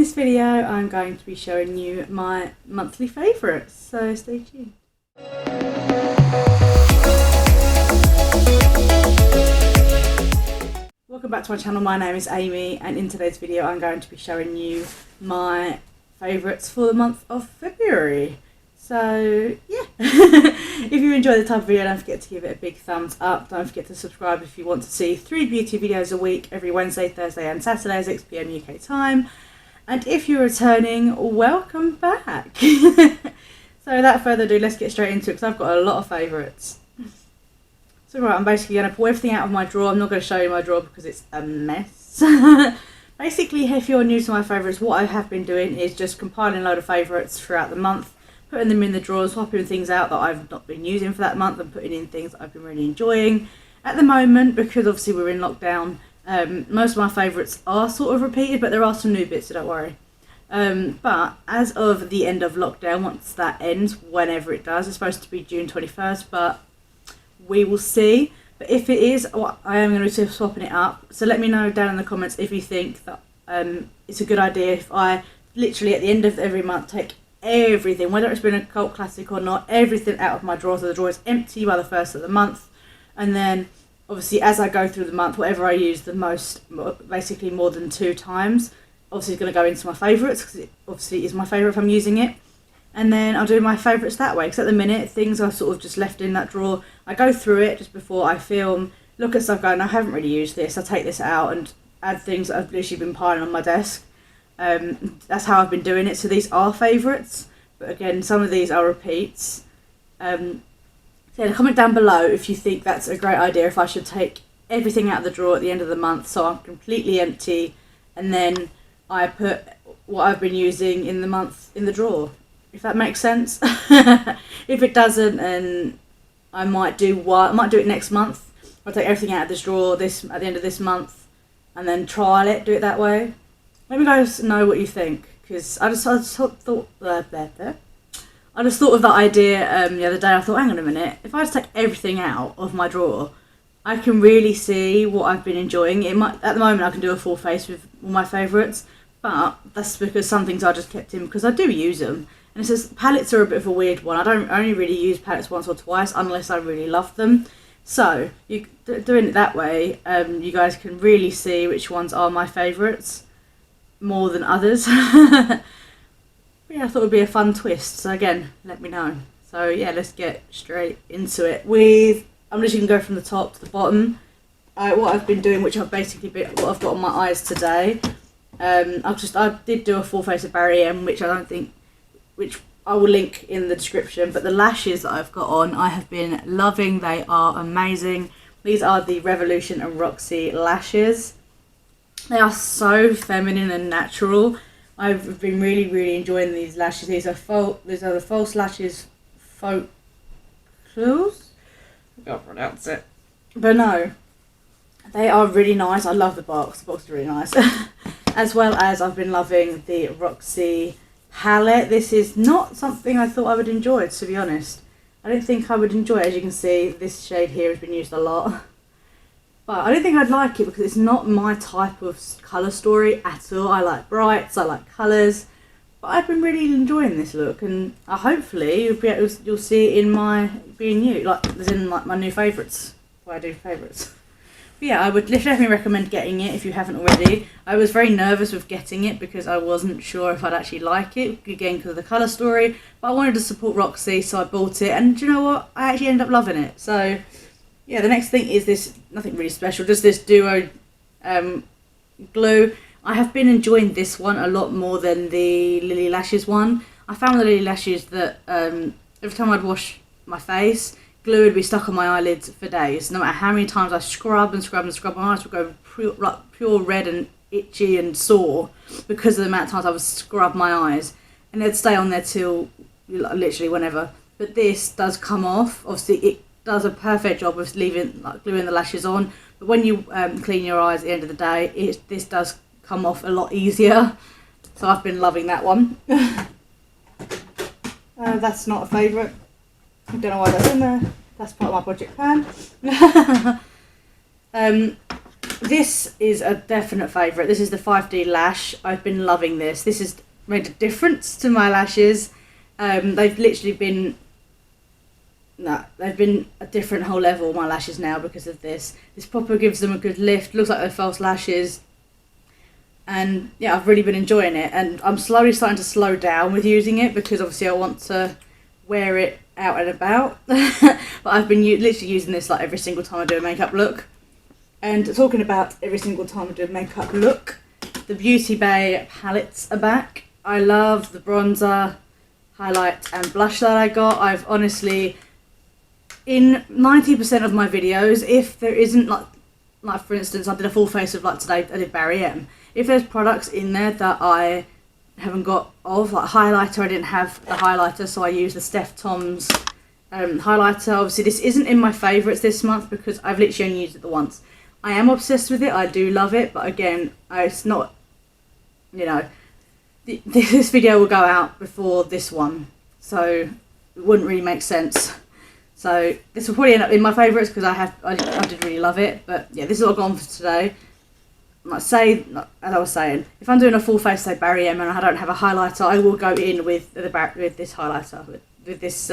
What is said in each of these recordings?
this video I'm going to be showing you my monthly favourites, so stay tuned. Welcome back to my channel. My name is Amy, and in today's video I'm going to be showing you my favourites for the month of February. So yeah, if you enjoy the type of video, don't forget to give it a big thumbs up. Don't forget to subscribe if you want to see 3 beauty videos a week every Wednesday, Thursday and Saturday, 6 PM UK time. And if you're returning, welcome back. So without further ado, let's get straight into it, because I've got a lot of favourites. So right, I'm basically going to pull everything out of my drawer. I'm not going to show you my drawer because it's a mess. Basically, if you're new to my favourites, what I have been doing is just compiling a load of favourites throughout the month, putting them in the drawers, swapping things out that I've not been using for that month and putting in things that I've been really enjoying. At the moment, because obviously we're in lockdown, most of my favourites are sort of repeated, but there are some new bits, so don't worry. But as of the end of lockdown, once that ends, whenever it does, it's supposed to be June 21st, but we will see. But if it is, I am going to be swapping it up. So let me know down in the comments if you think that it's a good idea if I literally at the end of every month take everything, whether it's been a cult classic or not, everything out of my drawer, so the drawer is empty by the first of the month. And then obviously as I go through the month, whatever I use the most, basically more than 2 times, obviously is going to go into my favourites, because it obviously is my favourite if I'm using it. And then I'll do my favourites that way, because at the minute things are sort of just left in that drawer. I go through it just before I film, look at stuff going, I haven't really used this, I take this out and add things that I've literally been piling on my desk. That's how I've been doing it. So these are favourites, but again, some of these are repeats. So yeah, comment down below if you think that's a great idea, if I should take everything out of the drawer at the end of the month so I'm completely empty, and then I put what I've been using in the month in the drawer, if that makes sense. If it doesn't, and I might do it next month. I'll take everything out of this drawer at the end of this month and then trial it, do it that way. Let me guys know what you think, because I just thought of that idea the other day. I thought, hang on a minute, if I just take everything out of my drawer, I can really see what I've been enjoying. At the moment I can do a full face with all my favourites, but that's because some things I just kept in because I do use them. And it says palettes are a bit of a weird one. I only really use palettes once or twice unless I really love them. So doing it that way, you guys can really see which ones are my favourites more than others. Yeah, I thought it would be a fun twist. So again, let me know. So yeah, let's get straight into it. I'm just going to go from the top to the bottom. What I've been doing, what I've got on my eyes today. I did do a full face of Barry M, which I will link in the description. But the lashes that I've got on, I have been loving. They are amazing. These are the Revolution and Roxy lashes. They are so feminine and natural. I've been really, really enjoying these lashes. These are the false lashes, faux clues. I can't pronounce it, but no, they are really nice. I love the box. The box is really nice. As well as I've been loving the Roxy palette. This is not something I thought I would enjoy, to be honest. I don't think I would enjoy it. As you can see, this shade here has been used a lot. But I don't think I'd like it because it's not my type of colour story at all. I like brights, I like colours. But I've been really enjoying this look, and hopefully you'll see it in my being new, like as in like my new favourites, where I do favourites. But yeah, I would definitely recommend getting it if you haven't already. I was very nervous with getting it because I wasn't sure if I'd actually like it, again because of the colour story. But I wanted to support Roxy, so I bought it, and do you know what? I actually ended up loving it. So yeah, the next thing is this, nothing really special, just this duo glue. I have been enjoying this one a lot more than the Lily Lashes one. I found the Lily Lashes that every time I'd wash my face, glue would be stuck on my eyelids for days. No matter how many times I scrub and scrub and scrub, my eyes would go pure red and itchy and sore because of the amount of times I would scrub my eyes. And they'd stay on there till literally whenever. But this does come off. Obviously it does a perfect job of gluing the lashes on, but when you clean your eyes at the end of the day, this does come off a lot easier. So I've been loving that one. That's not a favourite. I don't know why that's in there. That's part of my project plan. This is a definite favourite. This is the 5D Lash. I've been loving this. This has made a difference to my lashes. They've literally been... No, they've been a different whole level, my lashes now, because of this. This proper gives them a good lift. Looks like they're false lashes. And yeah, I've really been enjoying it. And I'm slowly starting to slow down with using it because obviously I want to wear it out and about. But I've been literally using this like every single time I do a makeup look. And talking about every single time I do a makeup look, the Beauty Bay palettes are back. I love the bronzer, highlight and blush that I got. I've honestly, in 90% of my videos, if there isn't like for instance, I did a full face of like today, I did Barry M. If there's products in there that I haven't got of, like highlighter, I didn't have the highlighter, so I used the Steph Tom's highlighter. Obviously this isn't in my favourites this month because I've literally only used it the once. I am obsessed with it, I do love it, but again, it's not, you know, this video will go out before this one, so it wouldn't really make sense. So this will probably end up in my favourites because I did really love it, but yeah, this is all gone for today. As I was saying, if I'm doing a full face, say Barry M, and I don't have a highlighter, I will go in with this highlighter, with this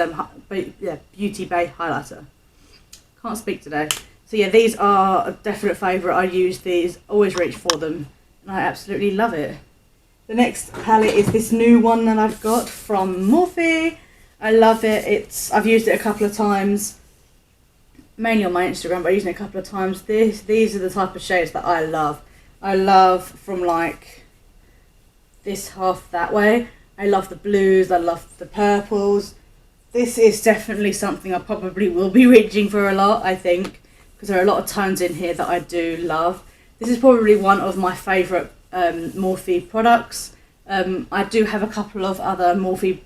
Beauty Bay highlighter. Can't speak today. So yeah, these are a definite favourite. I use these, always reach for them, and I absolutely love it. The next palette is this new one that I've got from Morphe. I love it. I've used it a couple of times, mainly on my Instagram, but I've used it a couple of times. These are the type of shades that I love. I love from like this half that way. I love the blues, I love the purples. This is definitely something I probably will be reaching for a lot, I think, because there are a lot of tones in here that I do love. This is probably one of my favourite Morphe products. I do have a couple of other Morphe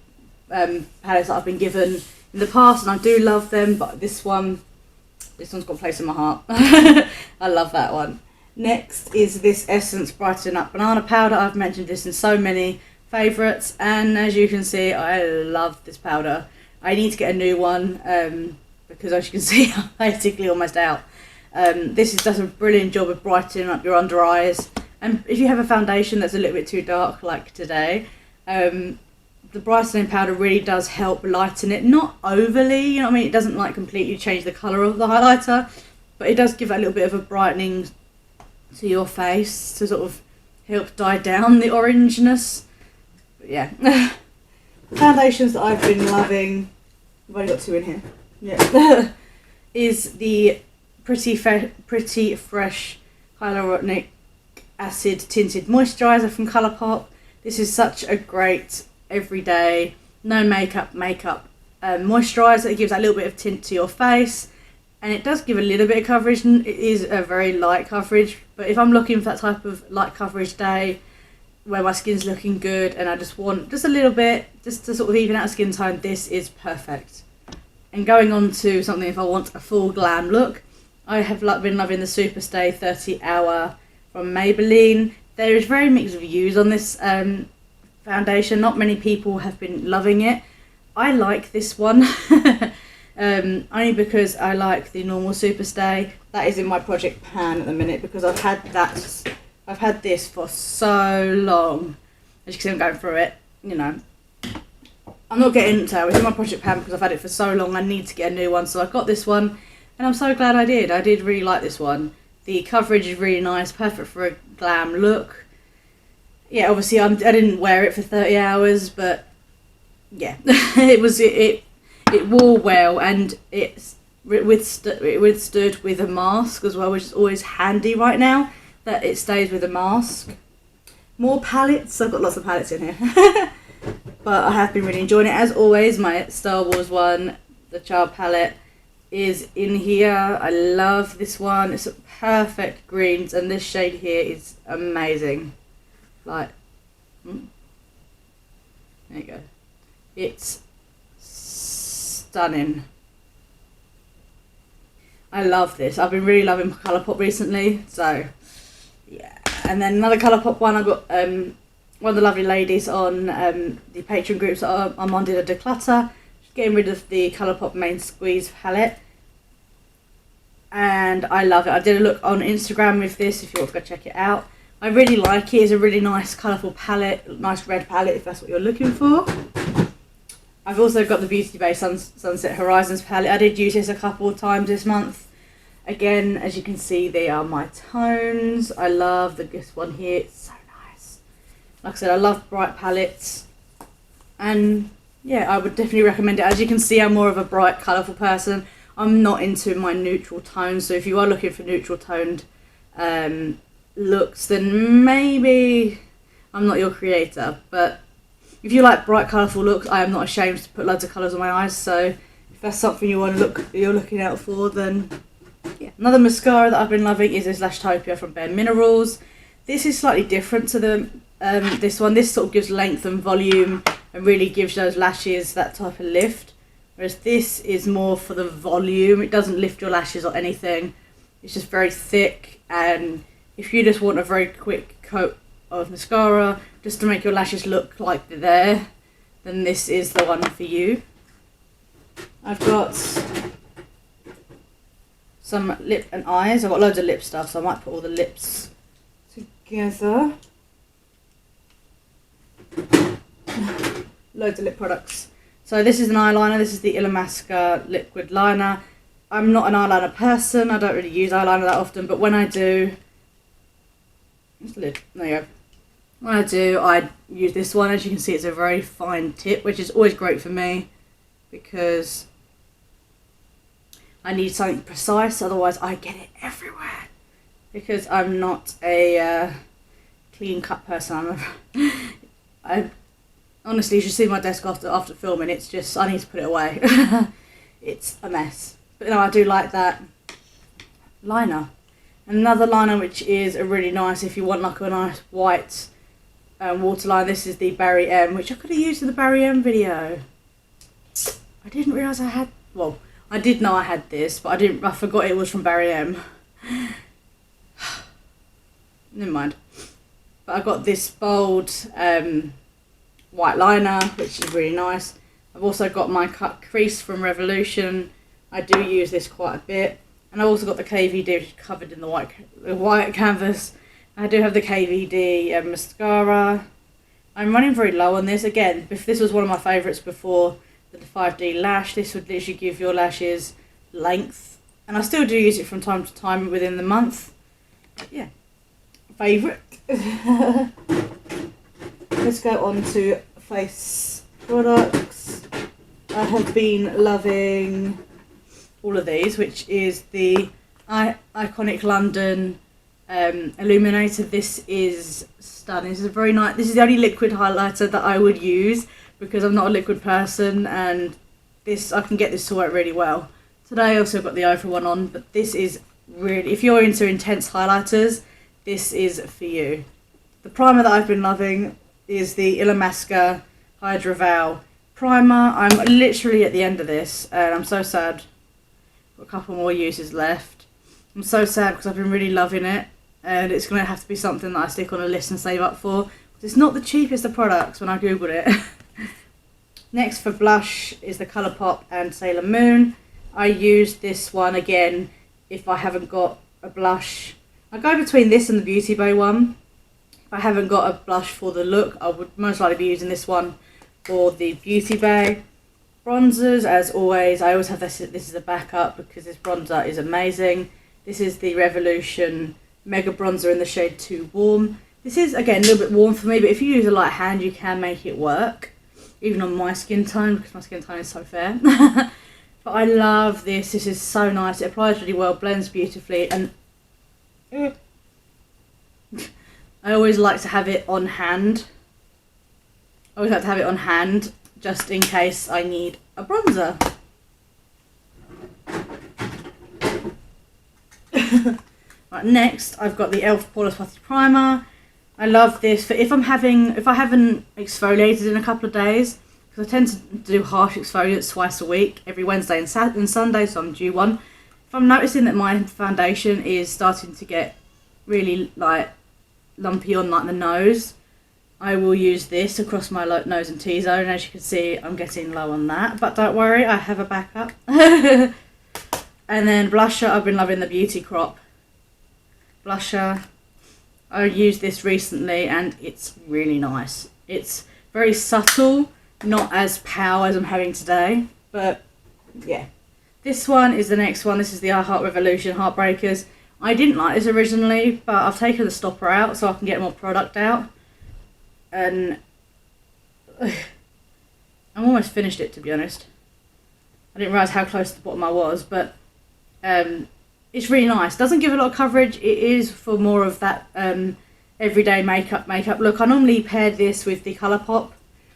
palettes that I've been given in the past, and I do love them, but this one's got a place in my heart. I love that one. Next is this Essence Brighten Up Banana Powder. I've mentioned this in so many favourites, and as you can see, I love this powder. I need to get a new one because as you can see, I'm basically almost out. This does a brilliant job of brightening up your under eyes, and if you have a foundation that's a little bit too dark like today, the brightening powder really does help lighten it. Not overly, you know what I mean? It doesn't like completely change the colour of the highlighter, but it does give it a little bit of a brightening to your face to sort of help die down the orangeness. But yeah. Foundations that I've been loving, I've only got two in here, yeah, is the Pretty Fresh Hyaluronic Acid Tinted Moisturiser from Colourpop. This is such a great everyday, no makeup moisturiser. It gives that little bit of tint to your face, and it does give a little bit of coverage. It is a very light coverage, but if I'm looking for that type of light coverage day where my skin's looking good and I just want just a little bit just to sort of even out skin tone, this is perfect. And going on to something if I want a full glam look, I have been loving the Superstay 30 Hour from Maybelline. There is very mixed reviews on this foundation. Not many people have been loving it. I like this one only because I like the normal Superstay. That is in my project pan at the minute because I've had this for so long. As you can see, I'm going through it, you know. I'm not getting into it. It's in my project pan because I've had it for so long. I need to get a new one, so I got this one, and I'm so glad I did. I did really like this one. The coverage is really nice, perfect for a glam look. Yeah, obviously I didn't wear it for 30 hours, but yeah, it wore well, and it withstood with a mask as well, which is always handy right now that it stays with a mask. More palettes. I've got lots of palettes in here. But I have been really enjoying it. As always, my Star Wars one, the Child palette, is in here. I love this one. It's a perfect greens, and this shade here is amazing. Like, there you go. It's stunning. I love this. I've been really loving Colourpop recently, so yeah. And then another Colourpop one, I got one of the lovely ladies on the Patreon groups that I'm on did a declutter. Just getting rid of the Colourpop Main Squeeze palette. and I love it. I did a look on Instagram with this if you want to go check it out. I really like it. It's a really nice colourful palette, nice red palette if that's what you're looking for. I've also got the Beauty Bay Sunset Horizons palette. I did use this a couple of times this month. Again, as you can see, they are my tones. I love this one here. It's so nice. Like I said, I love bright palettes. And yeah, I would definitely recommend it. As you can see, I'm more of a bright, colourful person. I'm not into my neutral tones. So if you are looking for neutral toned looks, then maybe I'm not your creator. But if you like bright, colourful looks, I am not ashamed to put loads of colours on my eyes. So if that's something you're looking out for, then yeah. Another mascara that I've been loving is this Lashtopia from Bare Minerals. This is slightly different to the this one. This sort of gives length and volume and really gives those lashes that type of lift. Whereas this is more for the volume. It doesn't lift your lashes or anything. It's just very thick, and if you just want a very quick coat of mascara just to make your lashes look like they're there, then this is the one for you. I've got some lip and eyes. I've got loads of lip stuff, so I might put all the lips together. Loads of lip products. So this is an eyeliner. This is the Illamasqua liquid liner. I'm not an eyeliner person. I don't really use eyeliner that often, but when I do, there you go. When I do, I use this one. As you can see, it's a very fine tip, which is always great for me because I need something precise. Otherwise, I get it everywhere because I'm not a clean cut person. I honestly, you should see my desk after filming. It's just, I need to put it away. It's a mess. But no, I do like that liner. Another liner which is a really nice, if you want like a nice white waterline, this is the Barry M, which I could have used in the Barry M video. I didn't realise I had, well, I did know I had this, but I forgot it was from Barry M. Never mind. But I got this bold white liner, which is really nice. I've also got my cut crease from Revolution. I do use this quite a bit. And I've also got the KVD, which is covered in the white canvas. I do have the KVD mascara. I'm running very low on this. Again, if this was one of my favourites before the 5D lash, this would literally give your lashes length. And I still do use it from time to time within the month. But yeah, favourite. Let's go on to face products. I have been loving all of these, which is the Iconic London Illuminator. This is stunning. This is a very nice. This is the only liquid highlighter that I would use because I'm not a liquid person, and this I can get this to work really well. Today I also got the Ofra one on, but this is really, if you're into intense highlighters, this is for you. The primer that I've been loving is the Illamasqua Hydra Vow primer. I'm literally at the end of this, and I'm so sad. Got a couple more uses left. I'm so sad because I've been really loving it, and it's going to have to be something that I stick on a list and save up for. It's not the cheapest of products when I googled it. Next for blush is the Colourpop and Sailor Moon. I use this one again if I haven't got a blush. I go between this and the Beauty Bay one. If I haven't got a blush for the look, I would most likely be using this one for the Beauty Bay. Bronzers, as always, I always have this as a backup because this bronzer is amazing. This is the Revolution Mega Bronzer in the shade Too Warm. This is, again, a little bit warm for me, but if you use a light hand, you can make it work. Even on my skin tone, because my skin tone is so fair. But I love this. This is so nice. It applies really well, blends beautifully, and I always like to have it on hand. Just in case I need a bronzer. Right, next I've got the e.l.f. Poreless Putty Primer. I love this for if I haven't exfoliated in a couple of days, because I tend to do harsh exfoliates twice a week, every Wednesday and Sunday, so I'm due one. If I'm noticing that my foundation is starting to get really like lumpy on like the nose, I will use this across my nose and T-zone. As you can see, I'm getting low on that, but don't worry, I have a backup. And then blusher, I've been loving the Beauty Crop blusher. I used this recently and it's really nice. It's very subtle, not as power as I'm having today, but yeah. This one is the next one. This is the I Heart Revolution Heartbreakers. I didn't like this originally, but I've taken the stopper out so I can get more product out. And I'm almost finished it, to be honest. I didn't realise how close to the bottom I was, but it's really nice. Doesn't give a lot of coverage. It is for more of that everyday makeup look. I normally pair this with the Colourpop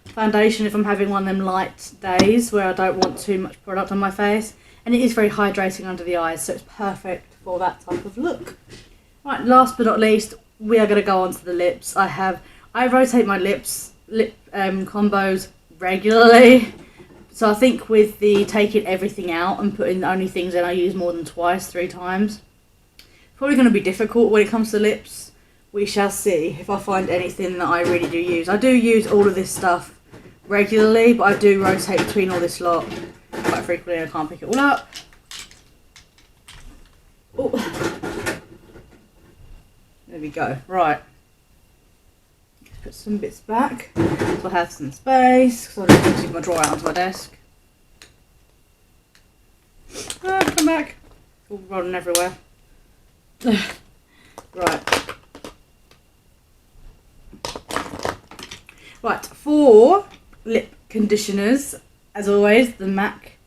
foundation if I'm having one of them light days where I don't want too much product on my face. And it is very hydrating under the eyes, so it's perfect for that type of look. Right, last but not least, we are going to go on to the lips. I rotate my lip combos regularly. So I think with the taking everything out and putting the only things in I use more than twice, 3 times. Probably going to be difficult when it comes to lips. We shall see if I find anything that I really do use. I do use all of this stuff regularly, but I do rotate between all this lot quite frequently. I can't pick it all up. Oh. There we go. Right. Let's put some bits back so I have some space, because I don't take my drawer out onto my desk. Come back. It's all rolling everywhere. Right. Right, for lip conditioners, as always, the MAC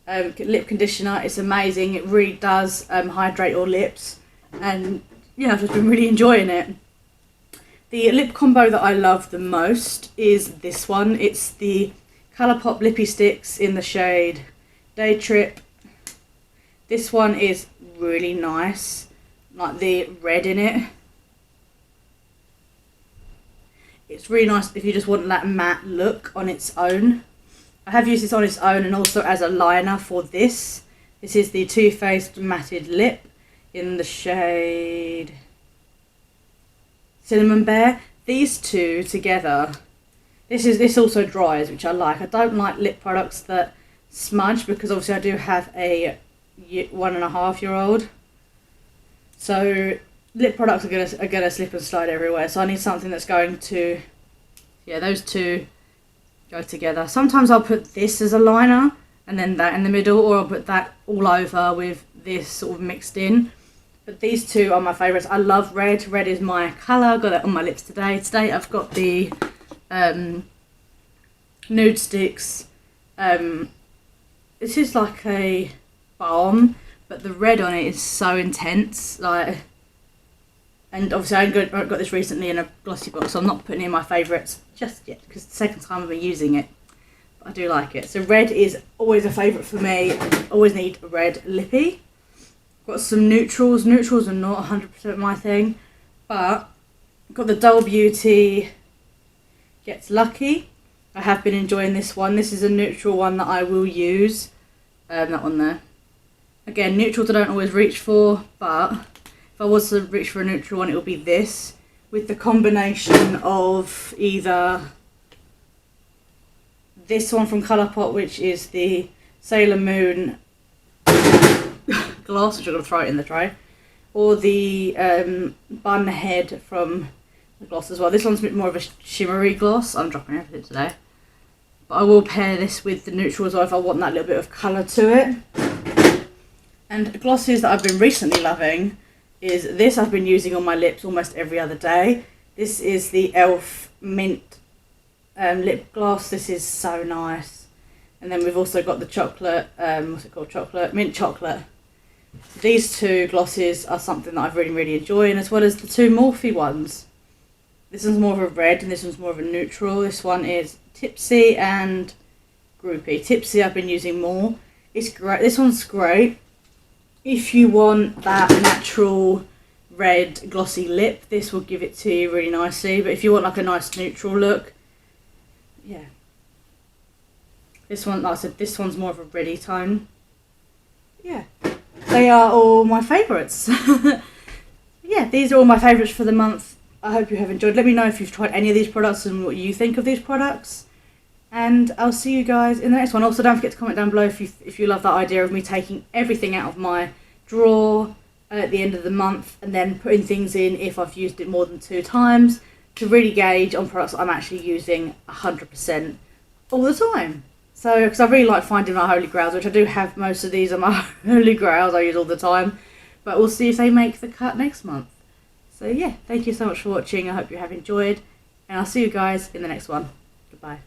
lip conditioner is amazing. It really does hydrate your lips, and yeah, I've just been really enjoying it. The lip combo that I love the most is this one. It's the Colourpop Lippy Sticks in the shade Day Trip. This one is really nice, like the red in it. It's really nice if you just want that matte look on its own. I have used this on its own and also as a liner for this. This is the Too Faced Matted Lip in the shade Cinnamon Bear. These two together, this also dries, which I like. I don't like lip products that smudge because obviously I do have a 1.5-year-old. So lip products are gonna slip and slide everywhere, so I need something that's going to, yeah, those two go together. Sometimes I'll put this as a liner and then that in the middle, or I'll put that all over with this sort of mixed in. But these two are my favourites. I love red. Red is my colour. Got that on my lips today. Today I've got the Nude Sticks. This is like a balm, but the red on it is so intense, like. And obviously I got this recently in a glossy box, so I'm not putting in my favourites just yet because it's the second time I've been using it. But I do like it. So red is always a favourite for me. Always need a red lippy. Got some neutrals. Neutrals are not 100% my thing, but I've got the Dull Beauty Gets Lucky. I have been enjoying this one. This is a neutral one that I will use. That one there. Again, neutrals I don't always reach for, but if I was to reach for a neutral one, it would be this, with the combination of either this one from Colourpop, which is the Sailor Moon gloss, which I'm going to throw it in the tray, or the Bun Head from the gloss as well. This one's a bit more of a shimmery gloss. I'm dropping everything today. But I will pair this with the neutral as well if I want that little bit of colour to it. And glosses that I've been recently loving is this. I've been using on my lips almost every other day. This is the e.l.f. Mint lip gloss. This is so nice. And then we've also got the chocolate, what's it called? Chocolate, mint chocolate. These two glosses are something that I've really enjoyed, as well as the two Morphe ones. This one's more of a red and this one's more of a neutral. This one is Tipsy and Groupie. Tipsy I've been using more. It's great. This one's great if you want that natural red glossy lip. This will give it to you really nicely. But if you want like a nice neutral look, yeah. This one, like I said, this one's more of a reddy tone. Yeah. They are all my favourites. Yeah, these are all my favourites for the month. I hope you have enjoyed. Let me know if you've tried any of these products and what you think of these products. And I'll see you guys in the next one. Also, don't forget to comment down below if you love that idea of me taking everything out of my drawer at the end of the month and then putting things in if I've used it more than 2 times, to really gauge on products that I'm actually using 100% all the time. So, because I really like finding my holy grails, which I do have most of these are my holy grails I use all the time. But we'll see if they make the cut next month. So yeah, thank you so much for watching. I hope you have enjoyed. And I'll see you guys in the next one. Goodbye.